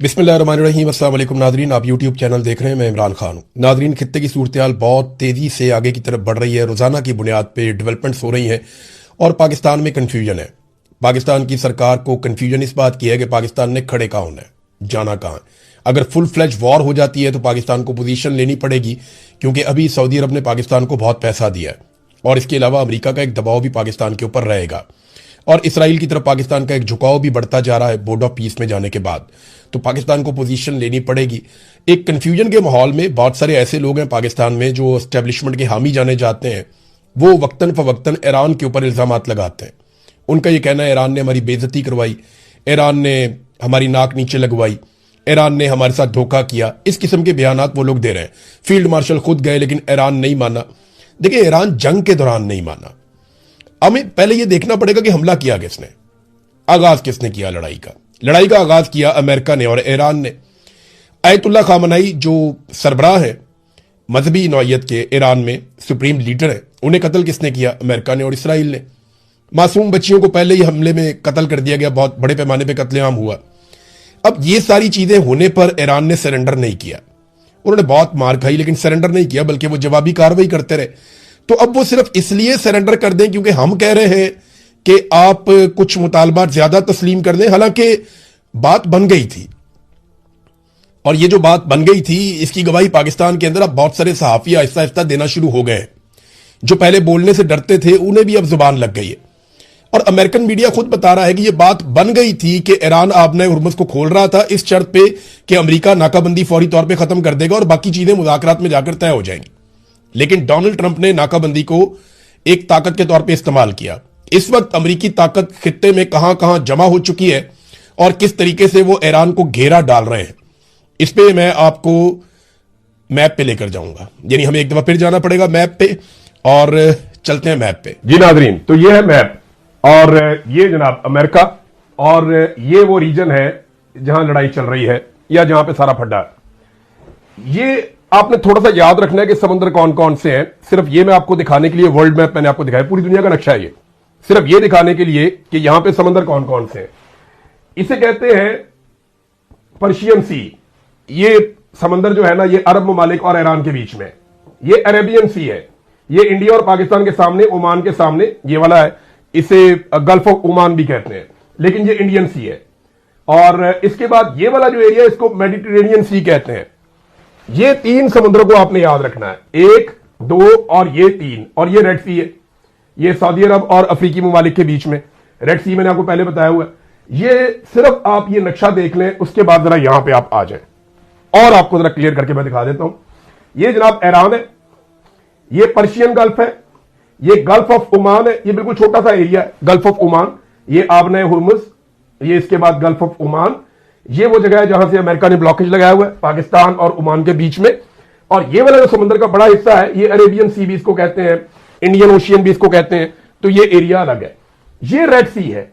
बिस्मिल्लाहिर्रहमानिर्रहीम। अस्सलाम वालेकुम नादरीन, आप यूट्यूब चैनल देख रहे हैं। मैं इमरान खान हूँ। नादरीन, खित्ते की सूरत-ए-हाल बहुत तेज़ी से आगे की तरफ बढ़ रही है। रोज़ाना की बुनियाद पे डेवलपमेंट्स हो रही हैं और पाकिस्तान में कन्फ्यूजन है। पाकिस्तान की सरकार को कन्फ्यूजन इस बात की है कि पाकिस्तान ने खड़े कहाँ होना है, जाना कहाँ है। अगर फुल फ्लैज वॉर हो जाती है तो पाकिस्तान को पोजीशन लेनी पड़ेगी, क्योंकि अभी सऊदी अरब ने पाकिस्तान को बहुत पैसा दिया है और इसके अलावा अमेरिका का एक दबाव भी पाकिस्तान के ऊपर रहेगा और इसराइल की तरफ पाकिस्तान का एक झुकाव भी बढ़ता जा रहा है बोर्ड ऑफ पीस में जाने के बाद। तो पाकिस्तान को पोजीशन लेनी पड़ेगी। एक कन्फ्यूजन के माहौल में बहुत सारे ऐसे लोग हैं पाकिस्तान में जो एस्टेब्लिशमेंट के हामी जाने जाते हैं, वो वक्तन फवक्तन ईरान के ऊपर इल्जामात लगाते हैं। उनका ये कहना है ईरान ने हमारी बेइज्जती करवाई, ईरान ने हमारी नाक नीचे लगवाई, ईरान ने हमारे साथ धोखा किया। इस किस्म के बयानात वो लोग दे रहे हैं। फील्ड मार्शल खुद गए लेकिन ईरान नहीं माना। देखिए, ईरान जंग के दौरान नहीं माना। हमें पहले यह देखना पड़ेगा कि हमला किया किसने, आगाज किसने किया लड़ाई का। लड़ाई का आगाज किया अमेरिका ने और ईरान ने। आयतुल्ला खामनाई जो सरबराह है मजहबी नौयत के, ईरान में सुप्रीम लीडर है, उन्हें कत्ल किसने किया? अमेरिका ने और इसराइल ने। मासूम बच्चियों को पहले ही हमले में कत्ल कर दिया गया, बहुत बड़े पैमाने पर कत्लेआम हुआ। अब ये सारी चीजें होने पर ईरान ने सरेंडर नहीं किया। उन्होंने बहुत मार खाई लेकिन सरेंडर नहीं किया, बल्कि वो जवाबी कार्रवाई करते रहे। तो अब वो सिर्फ इसलिए सरेंडर कर दें क्योंकि हम कह रहे हैं कि आप कुछ मुतालबात ज्यादा तस्लीम कर दें, हालांकि बात बन गई थी। और ये जो बात बन गई थी इसकी गवाही पाकिस्तान के अंदर अब बहुत सारे सहाफी आहिस्ता आहिस्ता देना शुरू हो गए हैं। जो पहले बोलने से डरते थे उन्हें भी अब जुबान लग गई है। और अमेरिकन मीडिया खुद बता रहा है कि यह बात बन गई थी कि ईरान आबना हुर्मुज़ को खोल रहा था इस शर्त पे कि अमेरिका नाकाबंदी फौरी तौर पे खत्म कर देगा और बाकी चीजें मुज़ाकरात में जाकर तय हो जाएंगी। लेकिन डोनाल्ड ट्रंप ने नाकाबंदी को एक ताकत के तौर पे इस्तेमाल किया। इस वक्त अमेरिकी ताकत खित्ते में कहां कहां जमा हो चुकी है और किस तरीके से वो ईरान को घेरा डाल रहे हैं, इस पे मैं आपको मैप पे लेकर जाऊंगा। यानी हमें एक दफा फिर जाना पड़ेगा मैप पे और चलते हैं मैप पे। जी नाजरीन, तो ये है मैप और ये जनाब अमेरिका और ये वो रीजन है जहां लड़ाई चल रही है या जहां पे सारा फड्डा है। ये आपने थोड़ा सा याद रखना है कि समंदर कौन कौन से हैं। सिर्फ ये मैं आपको दिखाने के लिए वर्ल्ड मैप मैंने आपको दिखाया, पूरी दुनिया का नक्शा है ये, सिर्फ ये दिखाने के लिए कि यहां पे समंदर कौन कौन से हैं। इसे कहते हैं पर्शियन सी। ये समंदर जो है ना, ये अरब ममालिक और ईरान के बीच में। ये अरेबियन सी है, ये इंडिया और पाकिस्तान के सामने, ओमान के सामने ये वाला है। इसे गल्फ ऑफ ओमान भी कहते हैं, लेकिन ये इंडियन सी है। और इसके बाद ये वाला जो एरिया है इसको मेडिटेरेनियन सी कहते हैं। ये तीन समुद्रों को आपने याद रखना है, 1, 2 और ये 3। और ये रेड सी है, ये सऊदी अरब और अफ्रीकी ममालिक के बीच में रेड सी मैंने आपको पहले बताया हुआ है। ये सिर्फ आप ये नक्शा देख लें, उसके बाद जरा यहां पे आप आ जाएं और आपको जरा क्लियर करके मैं दिखा देता हूं। ये जनाब ईरान है, ये पर्शियन गल्फ है, ये गल्फ ऑफ ओमान है। ये बिल्कुल छोटा सा एरिया है गल्फ ऑफ ओमान। ये आबना हुर्मुज़, ये इसके बाद गल्फ ऑफ ओमान। ये वो जगह है जहां से अमेरिका ने ब्लॉकेज लगाया हुआ है पाकिस्तान और ओमान के बीच में। और ये वाला जो समुद्र का बड़ा हिस्सा है ये अरेबियन सी भी इसको कहते हैं, इंडियन ओशियन भी इसको कहते हैं। तो ये एरिया अलग है। ये रेड सी है,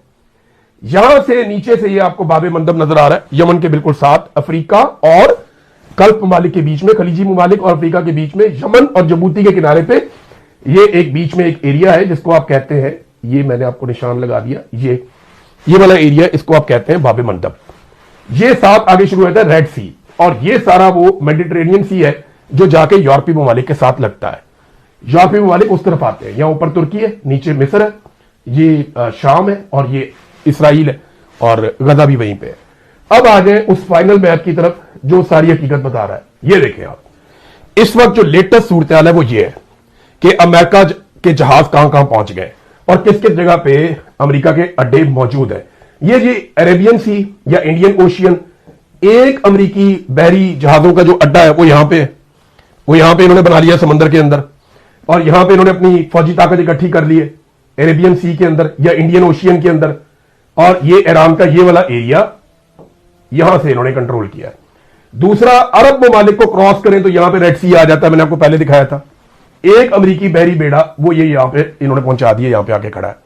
यहां से नीचे से ये आपको बाबे मंदब नजर आ रहा है, यमन के बिल्कुल साथ अफ्रीका और गल्फ ममालिक के बीच में, खलीजी ममालिक और अफ्रीका के बीच में, यमन और जबूती के किनारे पे ये एक बीच में एक एरिया है जिसको आप कहते हैं, ये मैंने आपको निशान लगा दिया, ये वाला एरिया इसको आप कहते हैं बाबे मंदब। ये साथ आगे शुरू होता है रेड सी और ये सारा वो मेडिटेरेनियन सी है जो जाके यूरोपीय ममालिक के साथ लगता है। यूरोपीय ममालिक उस तरफ आते हैं, यहां ऊपर तुर्की है, नीचे मिस्र है, ये शाम है और ये इसराइल है और गजा भी वहीं पे है। अब आ जाए उस फाइनल मैप की तरफ जो सारी हकीकत बता रहा है। ये देखें आप, इस वक्त जो लेटेस्ट सूरत हाल है वो ये है कि अमेरिका के जहाज कहां कहां पहुंच गए और किस किस जगह पे अमेरिका के अड्डे मौजूद है। ये जी अरेबियन सी या इंडियन ओशियन, एक अमेरिकी बहरी जहाजों का जो अड्डा है वो यहां पे है। वो यहां पे इन्होंने बना लिया समंदर के अंदर और यहां पे इन्होंने अपनी फौजी ताकत इकट्ठी कर ली है अरेबियन सी के अंदर या इंडियन ओशियन के अंदर। और ये ईरान का ये वाला एरिया यहां से इन्होंने कंट्रोल किया है। दूसरा, अरब ममालिक को क्रॉस करें तो यहां पे रेड सी आ जाता है, मैंने आपको पहले दिखाया था। एक अमेरिकी बहरी बेड़ा वो ये यहां पे इन्होंने पहुंचा दिया, यहां पे आके खड़ा है।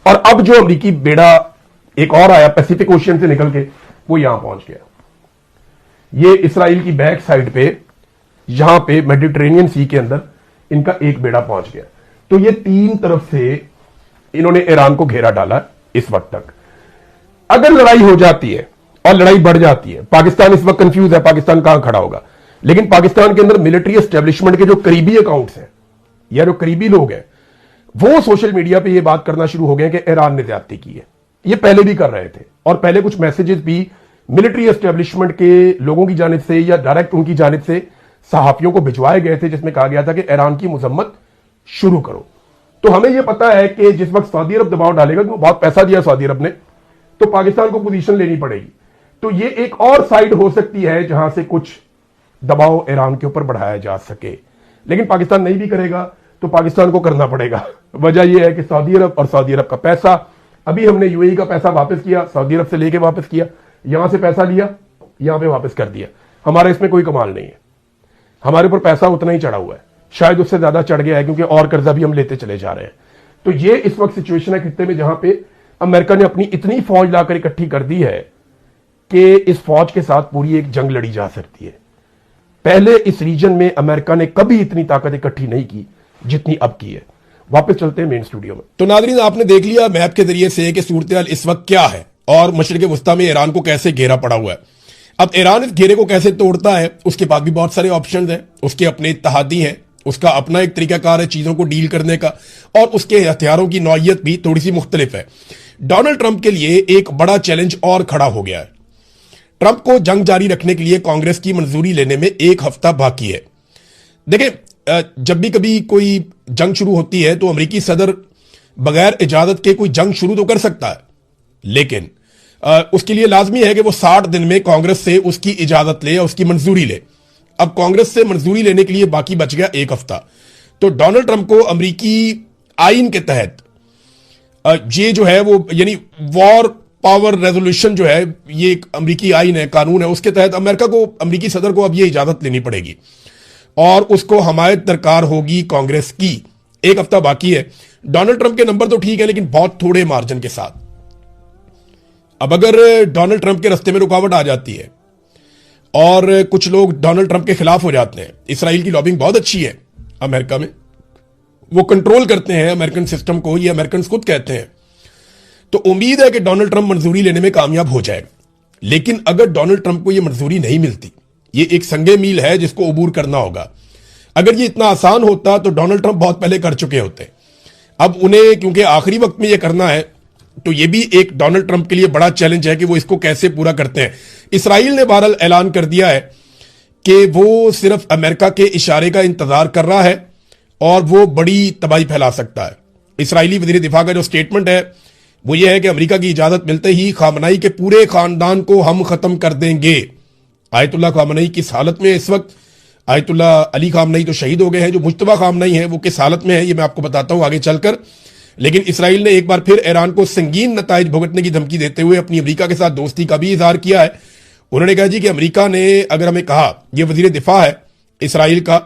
और अब जो अमेरिकी बेड़ा एक और आया पैसिफिक ओशियन से निकल के, वो यहां पहुंच गया। ये इसराइल की बैक साइड पे यहां पे मेडिटेरेनियन सी के अंदर इनका एक बेड़ा पहुंच गया। तो ये तीन तरफ से इन्होंने ईरान को घेरा डाला इस वक्त तक। अगर लड़ाई हो जाती है, और लड़ाई बढ़ जाती है। पाकिस्तान इस वक्त कंफ्यूज है, पाकिस्तान कहां खड़ा होगा। लेकिन पाकिस्तान के अंदर मिलिट्री एस्टेब्लिशमेंट के जो करीबी अकाउंट्स हैं या जो करीबी लोग हैं, वो सोशल मीडिया पे ये बात करना शुरू हो गए कि ईरान ने ज्यादती की है। ये पहले भी कर रहे थे और पहले कुछ मैसेजेस भी मिलिट्री एस्टेब्लिशमेंट के लोगों की जानिब से या डायरेक्ट उनकी जानिब से सहाफियों को भिजवाए गए थे, जिसमें कहा गया था कि ईरान की मजम्मत शुरू करो। तो हमें यह पता है कि जिस वक्त सऊदी अरब दबाव डालेगा, क्योंकि बहुत पैसा दिया सऊदी अरब ने, तो पाकिस्तान को पोजीशन लेनी पड़ेगी। तो ये एक और साइड हो सकती है जहां से कुछ दबाव ईरान के ऊपर बढ़ाया जा सके। लेकिन पाकिस्तान नहीं भी करेगा तो पाकिस्तान को करना पड़ेगा। वजह यह है कि सऊदी अरब और सऊदी अरब का पैसा, अभी हमने यूएई का पैसा वापस किया, सऊदी अरब से लेके वापस किया, यहां से पैसा लिया, यहां पे वापस कर दिया। हमारा इसमें कोई कमाल नहीं है, हमारे ऊपर पैसा उतना ही चढ़ा हुआ है, शायद उससे ज्यादा चढ़ गया है, क्योंकि और कर्जा भी हम लेते चले जा रहे हैं। तो ये इस वक्त सिचुएशन है खित्ते में जहां पे अमेरिका ने अपनी इतनी फौज लाकर इकट्ठी कर दी है कि इस फौज के साथ पूरी एक जंग लड़ी जा सकती है। पहले इस रीजन में अमेरिका ने कभी इतनी ताकत इकट्ठी नहीं की जितनी अब की है। वापस चलते हैं मेन स्टूडियो में। तो नाज़रीन, आपने देख लिया मैप के जरिए से कि सूरत इस वक्त क्या है और मशरिक वस्ता में ईरान को कैसे घेरा पड़ा हुआ है। अब ईरान इस घेरे को कैसे तोड़ता है, उसके पास भी बहुत सारे ऑप्शंस हैं, उसके अपने इत्तेहादी हैं, उसका अपना एक तरीकाकार है चीजों को डील करने का, और उसके हथियारों की नौइयत भी थोड़ी सी मुख्तलिफ है। डोनाल्ड ट्रंप के लिए एक बड़ा चैलेंज और खड़ा हो गया है। ट्रंप को जंग जारी रखने के लिए कांग्रेस की मंजूरी लेने में एक हफ्ता बाकी है। देखें, जब भी कभी कोई जंग शुरू होती है तो अमेरिकी सदर बगैर इजाजत के कोई जंग शुरू तो कर सकता है, लेकिन उसके लिए लाजमी है कि वो 60 दिन में कांग्रेस से उसकी इजाजत ले या उसकी मंजूरी ले। अब कांग्रेस से मंजूरी लेने के लिए बाकी बच गया एक हफ्ता। तो डोनाल्ड ट्रंप को अमेरिकी आइन के तहत ये जो है वो, यानी वॉर पावर रेजोल्यूशन जो है, ये एक अमेरिकी आइन है, कानून है, उसके तहत अमेरिका को, अमेरिकी सदर को अब ये इजाजत लेनी पड़ेगी और उसको हमायत दरकार होगी कांग्रेस की। एक हफ्ता बाकी है। डोनाल्ड ट्रंप के नंबर तो ठीक है, लेकिन बहुत थोड़े मार्जिन के साथ। अब अगर डोनाल्ड ट्रंप के रास्ते में रुकावट आ जाती है और कुछ लोग डोनाल्ड ट्रंप के खिलाफ हो जाते हैं, इसराइल की लॉबिंग बहुत अच्छी है अमेरिका में, वो कंट्रोल करते हैं अमेरिकन सिस्टम को, ये अमेरिकन खुद कहते हैं। तो उम्मीद है कि डोनाल्ड ट्रंप मंजूरी लेने में कामयाब हो जाएगा। लेकिन अगर डोनाल्ड ट्रंप को यह मंजूरी नहीं मिलती, ये एक संगे मील है जिसको अबूर करना होगा। अगर ये इतना आसान होता तो डोनाल्ड ट्रंप बहुत पहले कर चुके होते। अब उन्हें क्योंकि आखिरी वक्त में यह करना है, तो यह भी एक डोनाल्ड ट्रंप के लिए बड़ा चैलेंज है कि वो इसको कैसे पूरा करते हैं। इसराइल ने बहरहाल ऐलान कर दिया है कि वो सिर्फ अमेरिका के इशारे का इंतजार कर रहा है और वो बड़ी तबाही फैला सकता है। इसराइली वजीर दिफा का जो स्टेटमेंट है वो ये है कि अमेरिका की इजाजत मिलते ही खामनाई के पूरे खानदान को हम खत्म कर देंगे। आयतुल्लाह खामनई किस हालत में है इस वक्त? आयतुल्लाह अली खामनई तो शहीद हो गए हैं, जो मुज्तबा खामनई है वो किस हालत में है ये मैं आपको बताता हूं आगे चलकर। लेकिन इसराइल ने एक बार फिर ईरान को संगीन नताइज भुगतने की धमकी देते हुए अपनी अमेरिका के साथ दोस्ती का भी इजहार किया है। उन्होंने कहा जी कि अमेरिका ने अगर हमें कहा, यह वजीर दिफा है इसराइल का,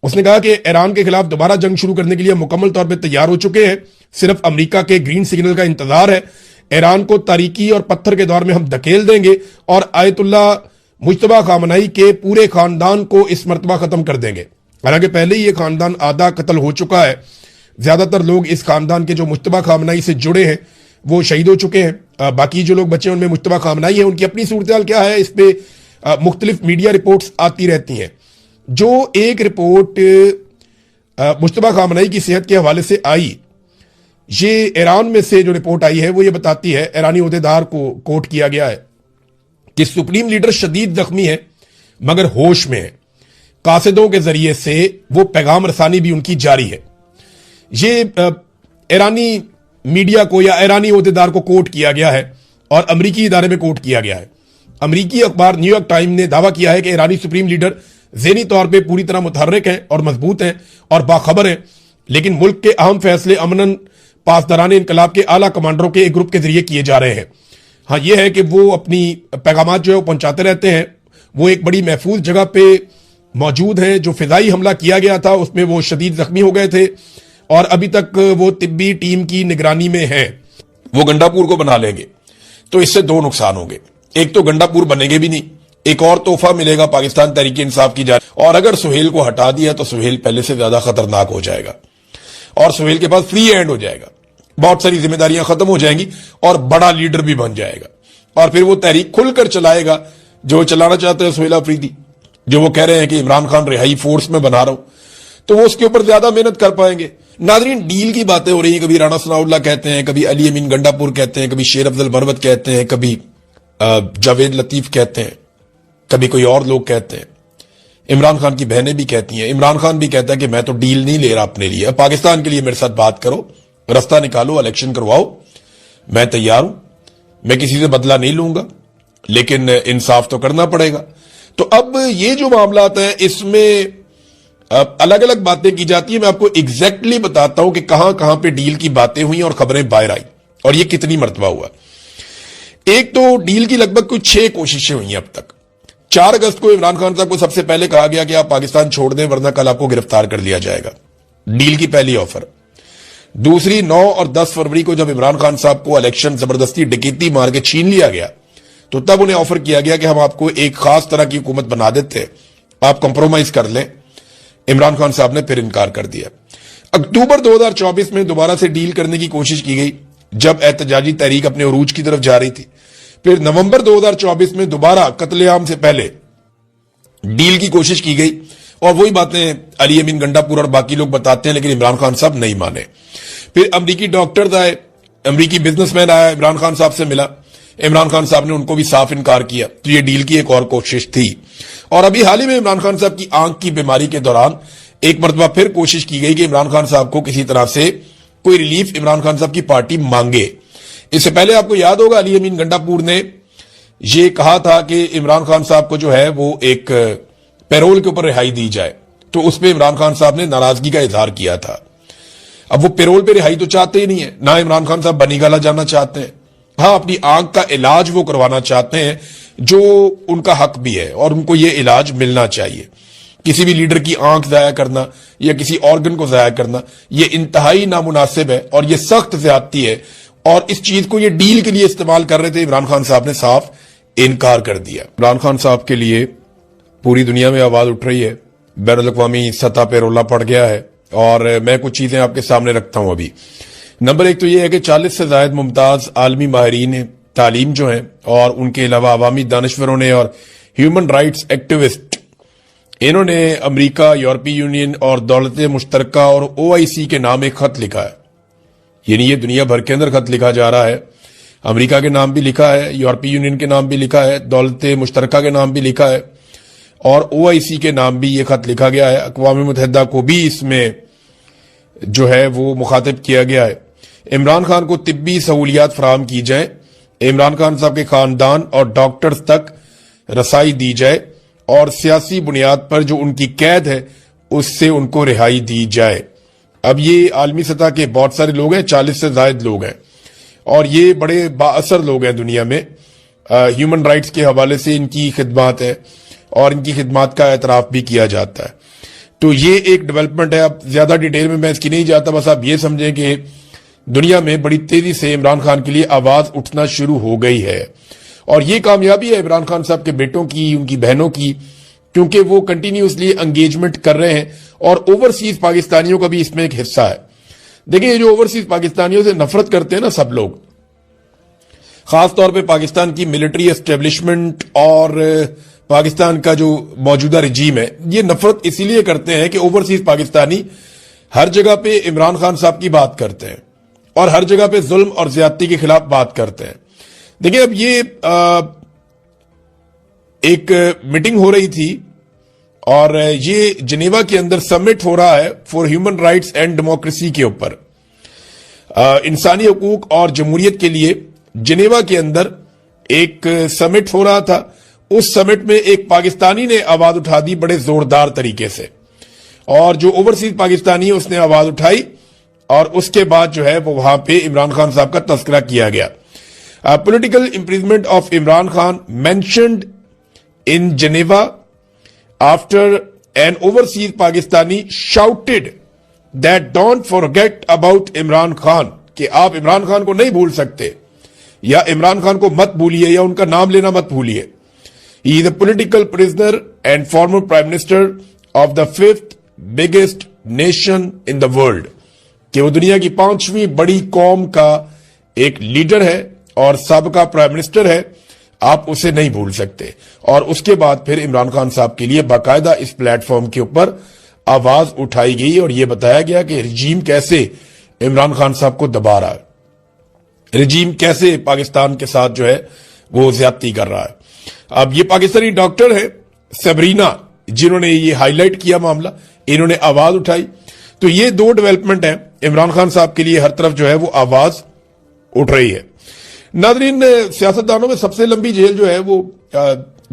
उसने कहा कि ईरान के खिलाफ दोबारा जंग शुरू करने के लिए मुकम्मल तौर पर तैयार हो चुके हैं, सिर्फ अमेरिका के ग्रीन सिग्नल का इंतजार है। ईरान को तारीकी और पत्थर के दौर में हम धकेल देंगे और आयतुल्लाह मुज्तबा खामनई के पूरे खानदान को इस मर्तबा खत्म कर देंगे। हालांकि पहले ही ये खानदान आधा कत्ल हो चुका है। ज्यादातर लोग इस खानदान के जो मुज्तबा खामनई से जुड़े हैं वो शहीद हो चुके हैं। बाकी जो लोग बचे हैं उनमें मुज्तबा खामनई है। उनकी अपनी सूरत क्या है इस पे मुख्तलिफ मीडिया रिपोर्ट्स आती रहती हैं। जो एक रिपोर्ट मुज्तबा खामनई की सेहत के हवाले से आई, ये ईरान में से जो रिपोर्ट आई है वो ये बताती है, ईरानी ओहदेदार को कोट किया गया है कि सुप्रीम लीडर शदीद जख्मी है मगर होश में है। कासिदों के जरिए से वो पैगाम रसानी भी उनकी जारी है। ये ईरानी मीडिया को या ईरानी ओहदेदार को कोट किया गया है और अमरीकी इदारे में कोट किया गया है। अमरीकी अखबार न्यूयॉर्क टाइम ने दावा किया है कि ईरानी सुप्रीम लीडर ज़हनी तौर पर पूरी तरह मुतहर्रिक हैं और मजबूत हैं और बाखबर हैं, लेकिन मुल्क के अहम फैसले अमनन पासदारान इनकलाब के आला कमांडरों के एक ग्रुप के जरिए किए जा रहे हैं। हाँ, यह है कि वो अपनी पैगामात जो है वो पहुंचाते रहते हैं। वो एक बड़ी महफूज जगह पे मौजूद हैं। जो फिजाई हमला किया गया था उसमें वो शदीद जख्मी हो गए थे और अभी तक वो तिब्बी टीम की निगरानी में हैं। वो गंडापुर को बना लेंगे तो इससे दो नुकसान होंगे। एक तो गंडापुर बनेंगे भी नहीं, एक और तोहफा मिलेगा पाकिस्तान तहरीक इंसाफ की जानिब। और अगर सुहेल को हटा दिया तो सुहेल पहले से ज्यादा खतरनाक हो जाएगा और सुहेल के पास फ्री हैंड हो जाएगा। बहुत सारी जिम्मेदारियां खत्म हो जाएंगी और बड़ा लीडर भी बन जाएगा। और फिर वो तहरीक खुलकर चलाएगा जो चलाना चाहते हैं सुहेल अफरीदी, जो वो कह रहे हैं कि इमरान खान रिहाई फोर्स में बना रहा हूं, तो वो उसके ऊपर ज्यादा मेहनत कर पाएंगे। नाजरीन, डील की बातें हो रही हैं, कभी राणा सनाउल्लाह कहते हैं, कभी अली अमीन गंडापुर कहते हैं, कभी शेर अफजल मरवत कहते हैं, कभी जावेद लतीफ कहते हैं, कभी कोई और लोग कहते हैं। इमरान खान की बहनें भी कहती हैं, इमरान खान भी कहता है कि मैं तो डील नहीं ले रहा अपने लिए, पाकिस्तान के लिए मेरे साथ बात करो, रास्ता निकालो, इलेक्शन करवाओ, मैं तैयार हूं, मैं किसी से बदला नहीं लूंगा, लेकिन इंसाफ तो करना पड़ेगा। तो अब ये जो मामलात हैं इसमें अलग अलग बातें की जाती है। मैं आपको एग्जैक्टली बताता हूं कि कहां कहां पे डील की बातें हुई और खबरें बाहर आई और ये कितनी मरतबा हुआ। एक तो डील की लगभग कुछ 6 कोशिशें हुई हैं अब तक। 4 अगस्त को इमरान खान साहब को सबसे पहले कहा गया कि आप पाकिस्तान छोड़ दें वरना कल आपको गिरफ्तार कर लिया जाएगा, डील की पहली ऑफर। दूसरी 9 और 10 फरवरी को जब इमरान खान साहब को इलेक्शन जबरदस्ती डकैती मार के छीन लिया गया तो तब उन्हें ऑफर किया गया कि हम आपको एक खास तरह की हुकूमत बना देते हैं, आप कंप्रोमाइज कर लें। इमरान खान साहब ने फिर इनकार कर दिया। अक्टूबर 2024 में दोबारा से डील करने की कोशिश की गई जब एहतजाजी तहरीक अपने उरूज की तरफ जा रही थी। फिर नवंबर 2024 में दोबारा कत्लेआम से पहले डील की कोशिश की गई और वही बातें अली अमीन गंडापुर और बाकी लोग बताते हैं, लेकिन इमरान खान साहब नहीं माने। फिर अमरीकी डॉक्टर्स आए, अमरीकी बिजनेसमैन आया, इमरान खान साहब से मिला, इमरान खान साहब ने उनको भी साफ इनकार किया। तो ये डील की एक और कोशिश थी। और अभी हाल ही में इमरान खान साहब की आंख की बीमारी के दौरान एक मरतबा फिर कोशिश की गई कि इमरान खान साहब को किसी तरह से कोई रिलीफ इमरान खान साहब की पार्टी मांगे। इससे पहले आपको याद होगा अली अमीन गंडापुर ने यह कहा था कि इमरान खान साहब को जो है वो एक पैरोल के ऊपर रिहाई दी जाए, तो उस पर इमरान खान साहब ने नाराजगी का इजहार किया था। अब वो पैरोल पे रिहाई तो चाहते ही नहीं है, ना इमरान खान साहब बनीगाला जाना चाहते हैं। हाँ, अपनी आंख का इलाज वो करवाना चाहते हैं जो उनका हक भी है और उनको ये इलाज मिलना चाहिए। किसी भी लीडर की आंख जाया करना या किसी ऑर्गन को जाया करना ये इंतहाई नामुनासिब है और ये सख्त ज्यादती है और इस चीज को ये डील के लिए इस्तेमाल कर रहे थे। इमरान खान साहब ने साफ इनकार कर दिया। इमरान खान साहब के लिए पूरी दुनिया में आवाज उठ रही है, बैनुल अक़वामी सतह पर रोला पड़ गया है और मैं कुछ चीजें आपके सामने रखता हूं अभी। नंबर 1 तो यह है कि 40 से ज्यादा मुमताज आलमी माहिरीन तालीम जो हैं और उनके अलावा अवामी दानिश्वरों ने और ह्यूमन राइट्स एक्टिविस्ट, इन्होंने अमेरिका, यूरोपीय यूनियन और दौलत मुश्तरका और OIC के नाम एक खत लिखा है। यानी ये दुनिया भर के अंदर खत लिखा जा रहा है। अमेरिका के नाम भी लिखा है, यूरोपीय यूनियन के नाम भी लिखा है, दौलत मुश्तरका के नाम भी लिखा है और OIC के नाम भी ये खत लिखा गया है। अक़वाम मुत्तहिदा को भी इसमें जो है वो मुखातिब किया गया है। इमरान खान को तिब्बी सहूलियात फराहम की जाए, इमरान खान साहब के खानदान और डॉक्टर्स तक रसाई दी जाए और सियासी बुनियाद पर जो उनकी कैद है उससे उनको रिहाई दी जाए। अब ये आलमी सतह के बहुत सारे लोग हैं, 40 से ज्यादा लोग हैं और ये बड़े बाअसर लोग हैं दुनिया में। ह्यूमन राइट्स के हवाले से इनकी खिदमात है और इनकी खिदमात का एतराफ भी किया जाता है। तो ये एक डेवलपमेंट है। अब ज्यादा डिटेल में मैं इसकी नहीं जाता, बस आप ये समझें कि दुनिया में बड़ी तेजी से इमरान खान के लिए आवाज उठना शुरू हो गई है और ये कामयाबी है इमरान खान साहब के बेटों की, उनकी बहनों की, क्योंकि वो कंटिन्यूसली एंगेजमेंट कर रहे हैं और ओवरसीज पाकिस्तानियों का भी इसमें एक हिस्सा है। देखिए, ये जो ओवरसीज पाकिस्तानियों से नफरत करते हैं ना सब लोग, खासतौर पर पाकिस्तान की मिलिट्री एस्टेब्लिशमेंट और पाकिस्तान का जो मौजूदा रजीम है, ये नफरत इसीलिए करते हैं कि ओवरसीज पाकिस्तानी हर जगह पे इमरान खान साहब की बात करते हैं और हर जगह पे जुल्म और ज्यादती के खिलाफ बात करते हैं। देखिए, अब ये एक मीटिंग हो रही थी और ये जिनेवा के अंदर समिट हो रहा है for human rights and democracy के ऊपर, इंसानी हकूक और जमहूरियत के लिए जिनेवा के अंदर एक समिट हो रहा था। उस समिट में एक पाकिस्तानी ने आवाज उठा दी बड़े जोरदार तरीके से और जो ओवरसीज पाकिस्तानी है उसने आवाज उठाई और उसके बाद जो है वो वहां पे इमरान खान साहब का तस्करा किया गया। Political imprisonment of Imran Khan mentioned in Geneva after N overseas Pakistani shouted that don't forget about Imran Khan, कि आप इमरान खान को नहीं भूल सकते या इमरान खान को मत भूलिए या उनका नाम लेना मत भूलिए। He is a political prisoner and former prime minister of the 5th biggest nation in the world, कि वो दुनिया की 5वीं बड़ी कौम का एक लीडर है और सबका प्राइम मिनिस्टर है आप उसे नहीं भूल सकते। और उसके बाद फिर इमरान खान साहब के लिए बाकायदा इस प्लेटफॉर्म के ऊपर आवाज उठाई गई और यह बताया गया कि रिजीम कैसे इमरान खान साहब को दबा रहा है, रिजीम कैसे पाकिस्तान के साथ जो है वो ज्यादती कर रहा है। अब ये पाकिस्तानी डॉक्टर है सबरीना जिन्होंने ये हाईलाइट किया मामला, इन्होंने आवाज उठाई। तो ये दो डेवलपमेंट है इमरान खान साहब के लिए, हर तरफ जो है वो आवाज उठ रही है। नाज़रीन, सियासतदानों में सबसे लंबी जेल जो है वो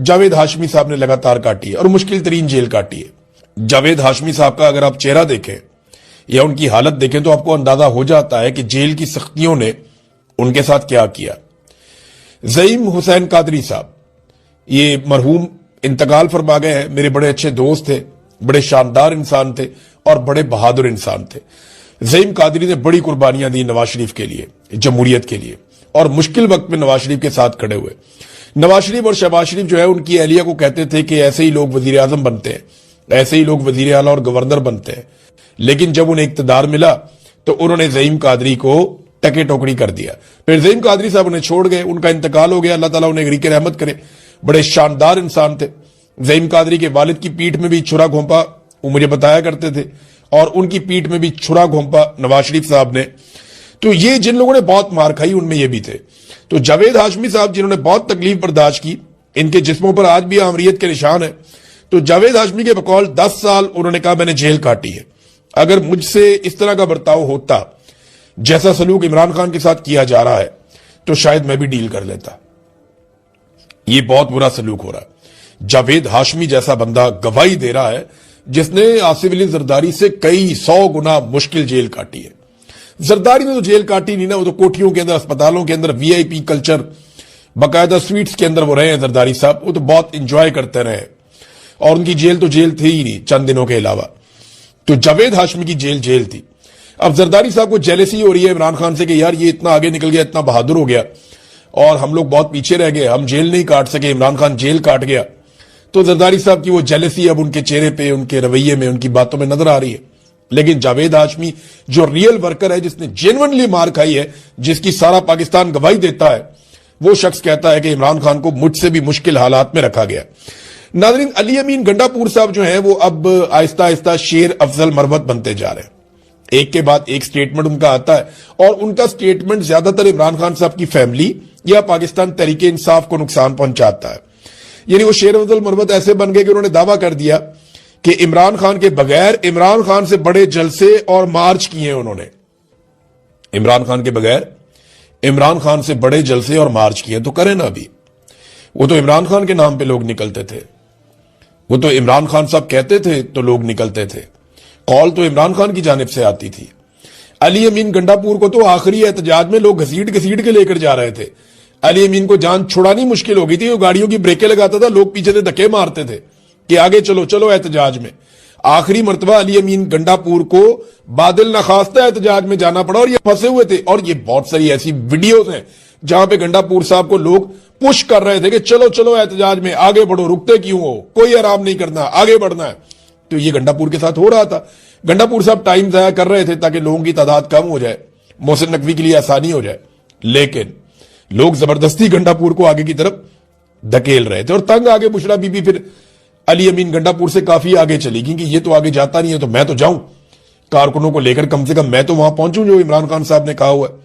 जावेद हाशमी साहब ने लगातार काटी है और मुश्किल तरीन जेल काटी है। जावेद हाशमी साहब का अगर आप चेहरा देखें या उनकी हालत देखें तो आपको अंदाजा हो जाता है कि जेल की सख्तियों ने उनके साथ क्या किया। ज़ईम हुसैन कादरी साहब, ये मरहूम इंतकाल फरमा गए हैं, मेरे बड़े अच्छे दोस्त थे, बड़े शानदार इंसान थे और बड़े बहादुर इंसान थे। ज़ईम कादरी ने बड़ी कुर्बानियां दी नवाज शरीफ के लिए, जमहूरियत के लिए, और मुश्किल वक्त में नवाज शरीफ के साथ खड़े हुए। नवाज शरीफ और शहबाज शरीफ जो है उनकी अहलिया को कहते थे कि ऐसे ही लोग वजीर आजम बनते हैं, ऐसे ही लोग वजीर आला और गवर्नर बनते हैं। लेकिन जब उन्हें इक्तदार मिला तो उन्होंने ज़ईम कादरी को टके टोकरी कर दिया। फिर ज़ईम कादरी साहब उन्हें छोड़ गए, उनका इंतकाल हो गया, अल्लाह ताला उन्हें गरीक रहमत करे। बड़े शानदार इंसान थे। ज़ईम कादरी के वालिद की पीठ में भी छुरा घोंपा वो मुझे बताया करते थे, और उनकी पीठ में भी छुरा घोंपा नवाज शरीफ साहब ने। तो ये जिन लोगों ने बहुत मार खाई उनमें ये भी थे। तो जावेद हाशमी साहब जिन्होंने बहुत तकलीफ बर्दाश्त की, इनके जिस्मों पर आज भी आमरीत के निशान है। तो जावेद हाशमी के बकौल 10 साल उन्होंने कहा मैंने जेल काटी है। अगर मुझसे इस तरह का बर्ताव होता जैसा सलूक इमरान खान के साथ किया जा रहा है तो शायद मैं भी डील कर लेता। ये बहुत बुरा सलूक हो रहा है। जावेद हाशमी जैसा बंदा गवाही दे रहा है जिसने आसिफ अली जरदारी से कई 100 गुना मुश्किल जेल काटी है। जरदारी ने तो जेल काटी नहीं ना, वो तो कोठियों के अंदर, अस्पतालों के अंदर, वीआईपी कल्चर, बाकायदा स्वीट्स के अंदर वो रहे हैं जरदारी साहब, वो तो बहुत इंजॉय करते रहे और उनकी जेल तो जेल थी ही नहीं चंद दिनों के अलावा। तो जावेद हाशमी की जेल जेल थी। अब जरदारी साहब को जेलसी हो रही है इमरान खान से कि यार ये इतना आगे निकल गया, इतना बहादुर हो गया और हम लोग बहुत पीछे रह गए, हम जेल नहीं काट सके, इमरान खान जेल काट गया। तो जरदारी साहब की वो जेलसी अब उनके चेहरे पे, उनके रवैये में, उनकी बातों में नजर आ रही है। लेकिन जावेद हाशमी जो रियल वर्कर है, जिसने जेन्युइनली मार खाई है, जिसकी सारा पाकिस्तान गवाही देता है, वो शख्स कहता है कि इमरान खान को मुझसे भी मुश्किल हालात में रखा गया। नाज़रीन, अली अमीन गंडापुर साहब जो है वो अब आहिस्ता आहिस्ता शेर अफजल मरवत बनते जा रहे हैं। एक के बाद एक स्टेटमेंट उनका आता है और उनका स्टेटमेंट ज्यादातर इमरान खान साहब की फैमिली या पाकिस्तान तहरीके इंसाफ को नुकसान पहुंचाता है। यानी वो शेर अफजल मरवत ऐसे बन गए कि उन्होंने दावा कर दिया कि इमरान खान के बगैर इमरान खान से बड़े जलसे और मार्च किए हैं उन्होंने। इमरान खान के बगैर इमरान खान से बड़े जलसे और मार्च किए तो करें ना। अभी वो तो इमरान खान के नाम पे लोग निकलते थे, वो तो इमरान खान साहब कहते थे तो लोग निकलते थे, कॉल तो इमरान खान की जानिब से आती थी। अली अमीन गंडापुर को तो आखिरी एहतजाज में लोग घसीट घसीट के लेकर जा रहे थे। अली अमीन को जान छुड़ानी मुश्किल हो गई थी, वो गाड़ियों की ब्रेकें लगाता था, लोग पीछे से धक्के मारते थे कि आगे चलो चलो एहतजाज में। आखिरी मर्तबा अली अमीन गंडापुर को बादल नखास्ता एहतजाज में जाना पड़ा और ये फंसे हुए थे। और ये बहुत सारी ऐसी वीडियोस हैं जहां पे गंडापुर साहब को लोग पुश कर रहे थे कि चलो चलो एहतजाज में आगे बढ़ो, रुकते क्यों हो, कोई आराम नहीं करना, आगे बढ़ना है। तो ये गंडापुर के साथ हो रहा था। गंडापुर साहब टाइम जाया कर रहे थे ताकि लोगों की तादाद कम हो जाए, मोहसिन नकवी के लिए आसानी हो जाए। लेकिन लोग जबरदस्ती गंडापुर को आगे की तरफ धकेल रहे थे और तंग आगे बुशरा बीबी फिर अली अमीन गंडापुर से काफी आगे चली गई कि ये तो आगे जाता नहीं है तो मैं तो जाऊं, कारकुनों को लेकर कम से कम मैं तो वहां पहुंचूं जो इमरान खान साहब ने कहा हुआ है।